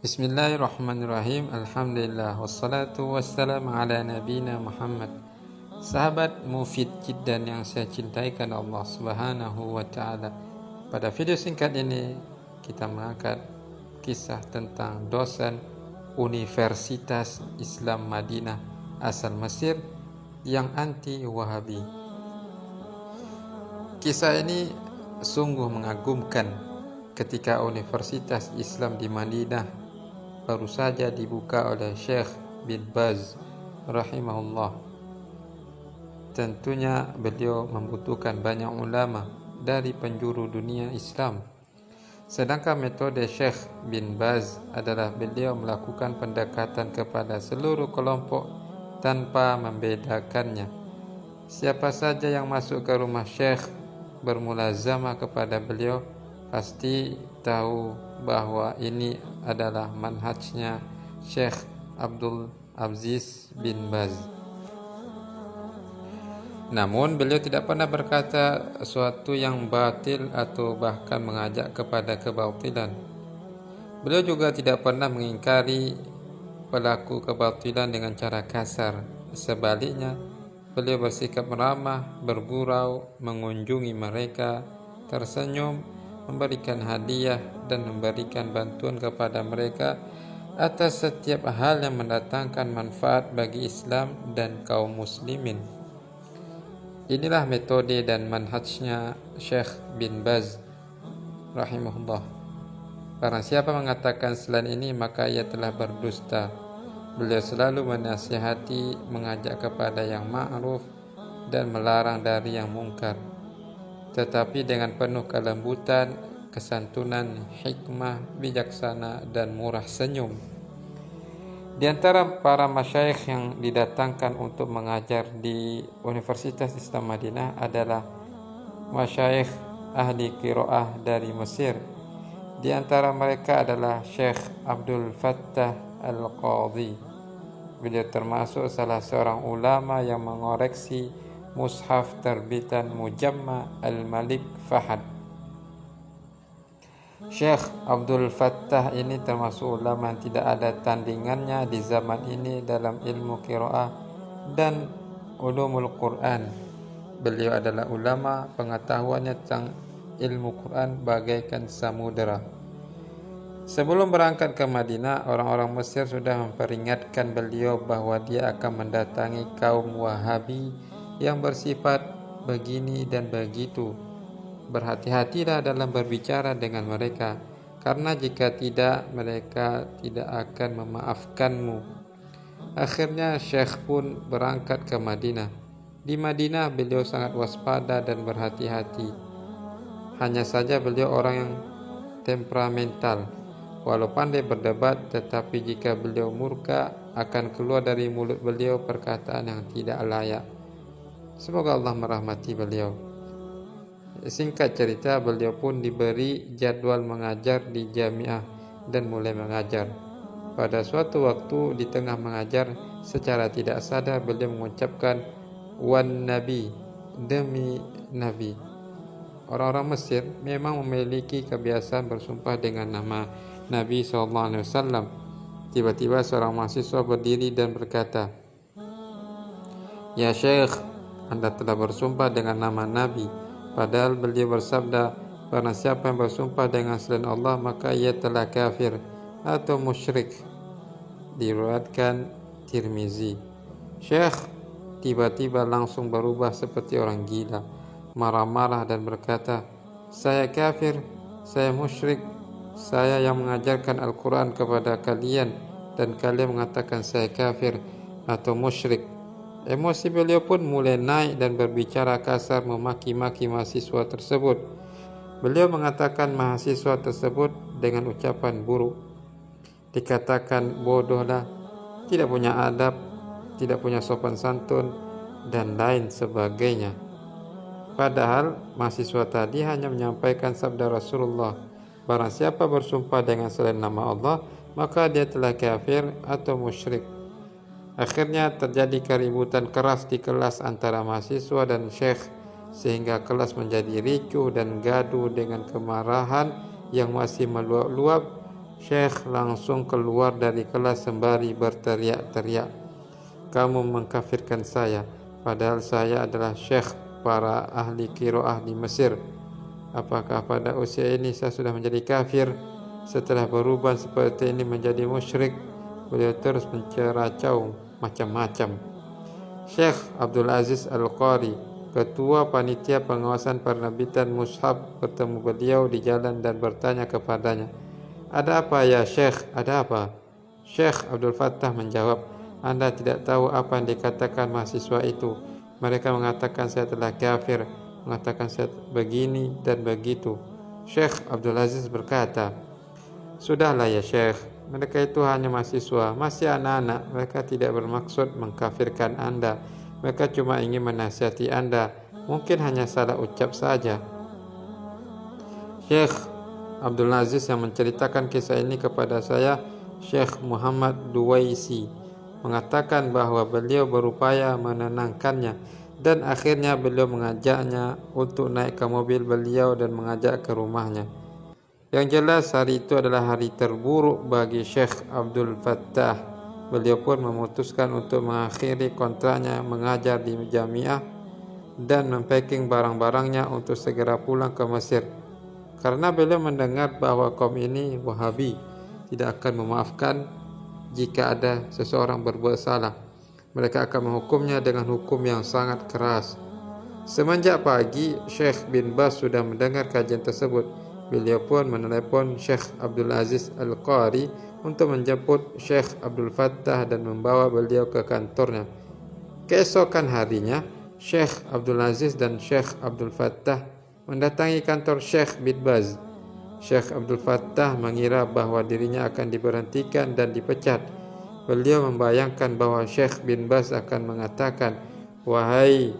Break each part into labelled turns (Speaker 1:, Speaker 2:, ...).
Speaker 1: Bismillahirrahmanirrahim. Alhamdulillah wassalatu wassalamu ala nabina Muhammad. Sahabat mufid jiddan yang saya cintai karena Allah Subhanahu wa taala. Pada video singkat ini kita mengangkat kisah tentang dosen Universitas Islam Madinah asal Mesir yang anti Wahabi. Kisah ini sungguh mengagumkan ketika Universitas Islam di Madinah baru saja dibuka oleh Syekh bin Baz rahimahullah. Tentunya beliau membutuhkan banyak ulama dari penjuru dunia Islam. Sedangkan metode Syekh bin Baz adalah beliau melakukan pendekatan kepada seluruh kelompok tanpa membedakannya. Siapa saja yang masuk ke rumah Syekh bermulazamah kepada beliau pasti tahu bahwa ini adalah manhajnya Syekh Abdul Aziz bin Baz. Namun beliau tidak pernah berkata sesuatu yang batil atau bahkan mengajak kepada kebatilan. Beliau juga tidak pernah mengingkari pelaku kebatilan dengan cara kasar. Sebaliknya, beliau bersikap ramah, bergurau, mengunjungi mereka, tersenyum, memberikan hadiah dan memberikan bantuan kepada mereka atas setiap hal yang mendatangkan manfaat bagi Islam dan kaum muslimin. Inilah metode dan manhajnya Syekh bin Baz rahimahullah. Barang siapa mengatakan selain ini maka ia telah berdusta. Beliau selalu menasihati, mengajak kepada yang ma'ruf dan melarang dari yang mungkar, tetapi dengan penuh kelembutan, kesantunan, hikmah, bijaksana, dan murah senyum. Di antara para masyayikh yang didatangkan untuk mengajar di Universitas Islam Madinah adalah masyayikh ahli qiraah dari Mesir. Di antara mereka adalah Syekh Abdul Fattah Al-Qadhi. Beliau termasuk salah seorang ulama yang mengoreksi mushaf terbitan Mujamma Al-Malik Fahad. Syekh Abdul Fattah ini termasuk ulama yang tidak ada tandingannya di zaman ini dalam ilmu qiraah dan ulumul Quran. Beliau adalah ulama, pengetahuannya tentang ilmu Quran bagaikan samudera. Sebelum berangkat ke Madinah, orang-orang Mesir sudah memperingatkan beliau bahwa dia akan mendatangi kaum Wahabi yang bersifat begini dan begitu. Berhati-hatilah dalam berbicara dengan mereka, karena jika tidak, mereka tidak akan memaafkanmu. Akhirnya Syekh pun berangkat ke Madinah. Di Madinah beliau sangat waspada dan berhati-hati. Hanya saja beliau orang yang temperamental. Walau pandai berdebat, tetapi jika beliau murka, akan keluar dari mulut beliau perkataan yang tidak layak. Semoga Allah merahmati beliau. Singkat cerita, beliau pun diberi jadwal mengajar di jamiah dan mulai mengajar. Pada suatu waktu di tengah mengajar, secara tidak sadar beliau mengucapkan wan nabi, demi nabi. Orang-orang Mesir memang memiliki kebiasaan bersumpah dengan nama Nabi SAW. Tiba-tiba seorang mahasiswa berdiri dan berkata, "Ya Syekh, Anda telah bersumpah dengan nama Nabi." Padahal beliau bersabda, "Barang siapa yang bersumpah dengan selain Allah maka ia telah kafir atau musyrik." Diriwayatkan Tirmizi. Syekh tiba-tiba langsung berubah seperti orang gila, marah-marah dan berkata, "Saya kafir, saya musyrik, saya yang mengajarkan Al-Quran kepada kalian dan kalian mengatakan saya kafir atau musyrik." Emosi beliau pun mulai naik dan berbicara kasar memaki-maki mahasiswa tersebut. Beliau mengatakan mahasiswa tersebut dengan ucapan buruk. Dikatakan bodohlah, tidak punya adab, tidak punya sopan santun, dan lain sebagainya. Padahal mahasiswa tadi hanya menyampaikan sabda Rasulullah, "Barang siapa bersumpah dengan selain nama Allah, maka dia telah kafir atau musyrik." Akhirnya terjadi keributan keras di kelas antara mahasiswa dan syekh, sehingga kelas menjadi ricuh dan gaduh dengan kemarahan yang masih meluap-luap Syekh langsung keluar dari kelas sembari berteriak-teriak, "Kamu mengkafirkan saya, padahal saya adalah syekh para ahli qiraah di Mesir. Apakah pada usia ini saya sudah menjadi kafir? Setelah berubah seperti ini menjadi musyrik?" Beliau terus menceracau macam-macam. Syekh Abdul Aziz Al-Qari, ketua panitia pengawasan penerbitan mushaf, bertemu beliau di jalan dan bertanya kepadanya, "Ada apa ya Syekh? Ada apa?" Syekh Abdul Fattah menjawab, "Anda tidak tahu apa yang dikatakan mahasiswa itu. Mereka mengatakan saya telah kafir, mengatakan saya begini dan begitu." Syekh Abdul Aziz berkata, "Sudahlah ya Syekh, mereka itu hanya mahasiswa, masih anak-anak. Mereka tidak bermaksud mengkafirkan Anda. Mereka cuma ingin menasihati Anda. Mungkin hanya salah ucap saja." Syekh Abdul Aziz yang menceritakan kisah ini kepada saya, Syekh Muhammad Duwaisi, mengatakan bahwa beliau berupaya menenangkannya dan akhirnya beliau mengajaknya untuk naik ke mobil beliau dan mengajak ke rumahnya. Yang jelas hari itu adalah hari terburuk bagi Syekh Abdul Fattah. Beliau pun memutuskan untuk mengakhiri kontraknya mengajar di jamiah dan mempacking barang-barangnya untuk segera pulang ke Mesir. Karena beliau mendengar bahwa kaum ini Wahabi tidak akan memaafkan jika ada seseorang berbuat salah. Mereka akan menghukumnya dengan hukum yang sangat keras. Semenjak pagi, Syekh bin Baz sudah mendengar kajian tersebut. Beliau pun menelepon Syekh Abdul Aziz Al-Qari untuk menjemput Syekh Abdul Fattah dan membawa beliau ke kantornya. Keesokan harinya, Syekh Abdul Aziz dan Syekh Abdul Fattah mendatangi kantor Syekh bin Baz. Syekh Abdul Fattah mengira bahwa dirinya akan diberhentikan dan dipecat. Beliau membayangkan bahwa Syekh bin Baz akan mengatakan, "Wahai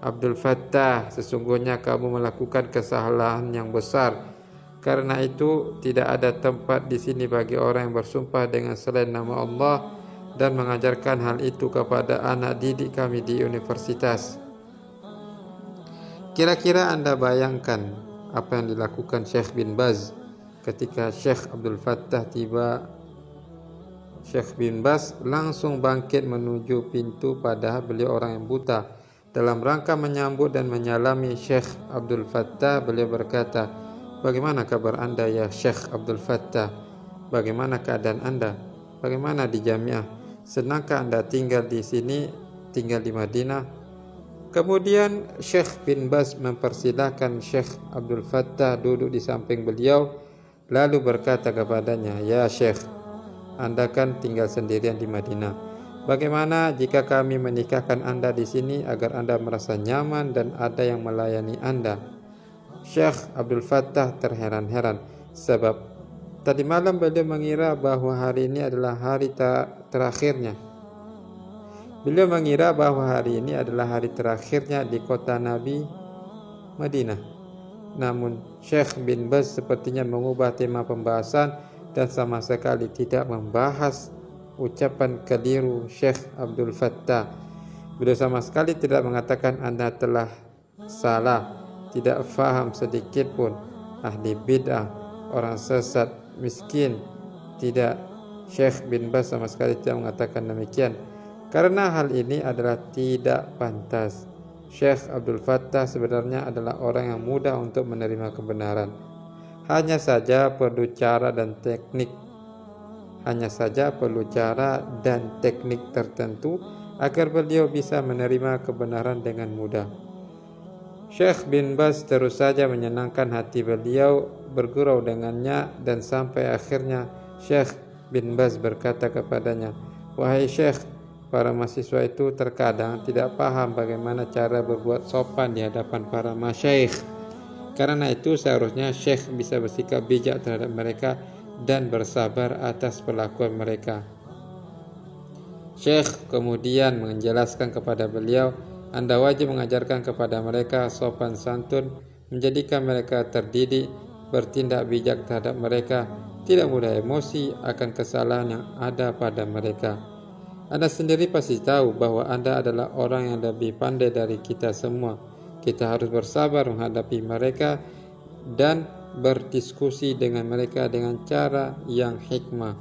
Speaker 1: Abdul Fattah, sesungguhnya kamu melakukan kesalahan yang besar. Karena itu tidak ada tempat di sini bagi orang yang bersumpah dengan selain nama Allah dan mengajarkan hal itu kepada anak didik kami di universitas." Kira-kira Anda bayangkan apa yang dilakukan Syekh bin Baz ketika Syekh Abdul Fattah tiba. Syekh bin Baz langsung bangkit menuju pintu padahal beliau orang yang buta. Dalam rangka menyambut dan menyalami Syekh Abdul Fattah, beliau berkata, "Bagaimana kabar Anda ya Syekh Abdul Fattah? Bagaimana keadaan Anda? Bagaimana di jamiah? Senangkah Anda tinggal di sini, tinggal di Madinah?" Kemudian Syekh bin Baz mempersilahkan Syekh Abdul Fattah duduk di samping beliau, lalu berkata kepadanya, "Ya Syekh, Anda kan tinggal sendirian di Madinah. Bagaimana jika kami menikahkan Anda di sini agar Anda merasa nyaman dan ada yang melayani Anda?" Syekh Abdul Fattah terheran-heran sebab tadi malam beliau mengira bahwa hari ini adalah hari terakhirnya. Beliau mengira bahwa hari ini adalah hari terakhirnya di kota Nabi, Madinah. Namun Syekh bin Baz sepertinya mengubah tema pembahasan dan sama sekali tidak membahas ucapan keliru Syekh Abdul Fattah. Beliau sama sekali tidak mengatakan Anda telah salah, tidak faham sedikit pun, ahli bid'ah, orang sesat, miskin. Tidak, Syekh bin Baz sama sekali tidak mengatakan demikian. Karena hal ini adalah tidak pantas. Syekh Abdul Fattah sebenarnya adalah orang yang mudah untuk menerima kebenaran. Hanya saja perlu cara dan teknik. Tertentu agar beliau bisa menerima kebenaran dengan mudah. Syekh bin Baz terus saja menyenangkan hati beliau, bergurau dengannya, dan sampai akhirnya Syekh bin Baz berkata kepadanya, "Wahai Syekh, para mahasiswa itu terkadang tidak paham bagaimana cara berbuat sopan di hadapan para masyayikh. Karena itu seharusnya Syekh bisa bersikap bijak terhadap mereka dan bersabar atas perlakuan mereka." Syekh kemudian menjelaskan kepada beliau, "Anda wajib mengajarkan kepada mereka sopan santun, menjadikan mereka terdidik, bertindak bijak terhadap mereka, tidak mudah emosi akan kesalahan yang ada pada mereka. Anda sendiri pasti tahu bahwa Anda adalah orang yang lebih pandai dari kita semua. Kita harus bersabar menghadapi mereka dan berdiskusi dengan mereka dengan cara yang hikmah.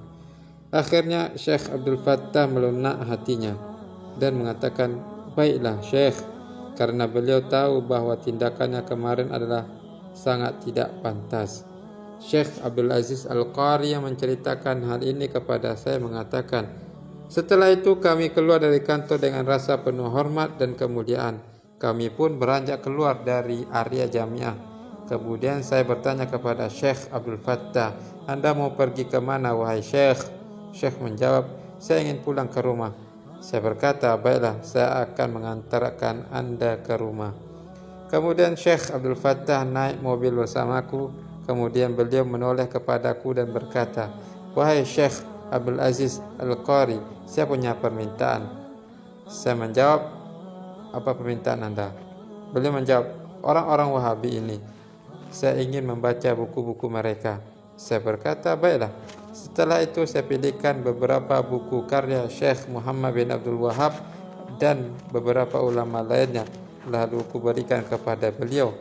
Speaker 1: Akhirnya Syekh Abdul Fattah melunak hatinya dan mengatakan, "Baiklah Syekh," karena beliau tahu bahwa tindakannya kemarin adalah sangat tidak pantas. Syekh Abdul Aziz Al-Qari yang menceritakan hal ini kepada saya mengatakan, "Setelah itu kami keluar dari kantor dengan rasa penuh hormat dan kemuliaan. Kami pun beranjak keluar dari area jamiah. Kemudian saya bertanya kepada Syekh Abdul Fattah, 'Anda mau pergi ke mana wahai Syekh?' Syekh menjawab, 'Saya ingin pulang ke rumah.' Saya berkata, 'Baiklah, saya akan mengantarkan Anda ke rumah.' Kemudian Syekh Abdul Fattah naik mobil bersamaku. Kemudian beliau menoleh kepadaku dan berkata, 'Wahai Syekh Abdul Aziz Al-Qari, saya punya permintaan.' Saya menjawab, 'Apa permintaan Anda?' Beliau menjawab, 'Orang-orang Wahabi ini, saya ingin membaca buku-buku mereka.' Saya berkata, 'Baiklah.' Setelah itu saya pilihkan beberapa buku karya Syekh Muhammad bin Abdul Wahab dan beberapa ulama lainnya, lalu kuberikan kepada beliau.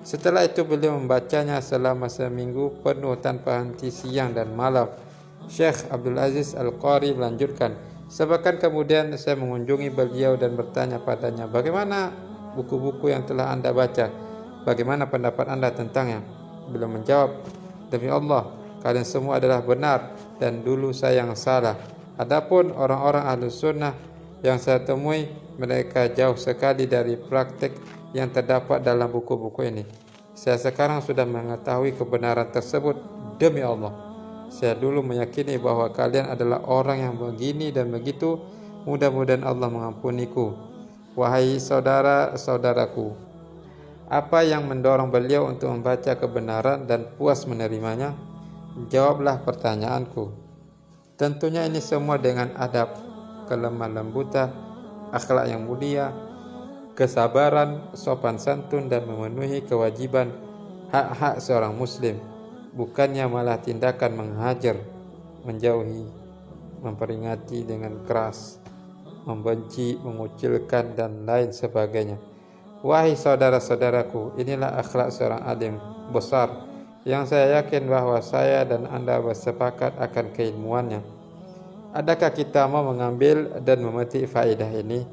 Speaker 1: Setelah itu beliau membacanya selama seminggu penuh tanpa henti siang dan malam. Syekh Abdul Aziz Al-Qari melanjutkan, sepekan kemudian saya mengunjungi beliau dan bertanya padanya, 'Bagaimana buku-buku yang telah Anda baca? Bagaimana pendapat Anda tentangnya?' Beliau menjawab, 'Demi Allah, kalian semua adalah benar dan dulu saya yang salah. Adapun orang-orang Ahlus Sunnah yang saya temui, mereka jauh sekali dari praktik yang terdapat dalam buku-buku ini. Saya sekarang sudah mengetahui kebenaran tersebut. Demi Allah, saya dulu meyakini bahwa kalian adalah orang yang begini dan begitu. Mudah-mudahan Allah mengampuniku. Wahai saudara-saudaraku, apa yang mendorong beliau untuk membaca kebenaran dan puas menerimanya? Jawablah pertanyaanku. Tentunya ini semua dengan adab, kelemah lembutan, akhlak yang mulia, kesabaran, sopan santun, dan memenuhi kewajiban hak-hak seorang muslim, bukannya malah tindakan menghajar, menjauhi, memperingati dengan keras, membenci, mengucilkan, dan lain sebagainya. Wahai saudara-saudaraku, inilah akhlak seorang alim besar yang saya yakin bahwa saya dan Anda bersepakat akan keilmuannya. Adakah kita mau mengambil dan memetik faedah ini?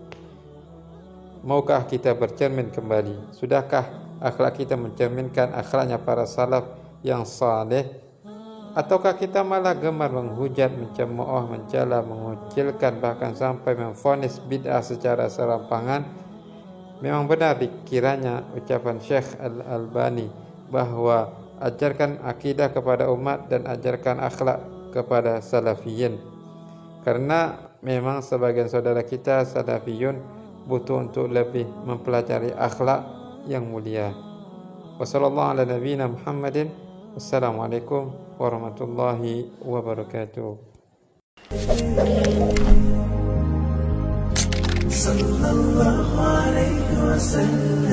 Speaker 1: Maukah kita bercermin kembali? Sudahkah akhlak kita mencerminkan akhlaknya para salaf yang saleh? Ataukah kita malah gemar menghujat, mencemooh, mencela, mengucilkan, bahkan sampai memvonis bid'ah secara serampangan? Memang benar dikiranya ucapan Syekh Al-Albani bahwa ajarkan akidah kepada umat dan ajarkan akhlak kepada salafiyin. Karena memang sebagian saudara kita salafiyun butuh untuk lebih mempelajari akhlak yang mulia. Wassallallahu ala nabiyyina Muhammadin. Wassalamualaikum warahmatullahi wabarakatuh. Sallallahu alaihi wasallam.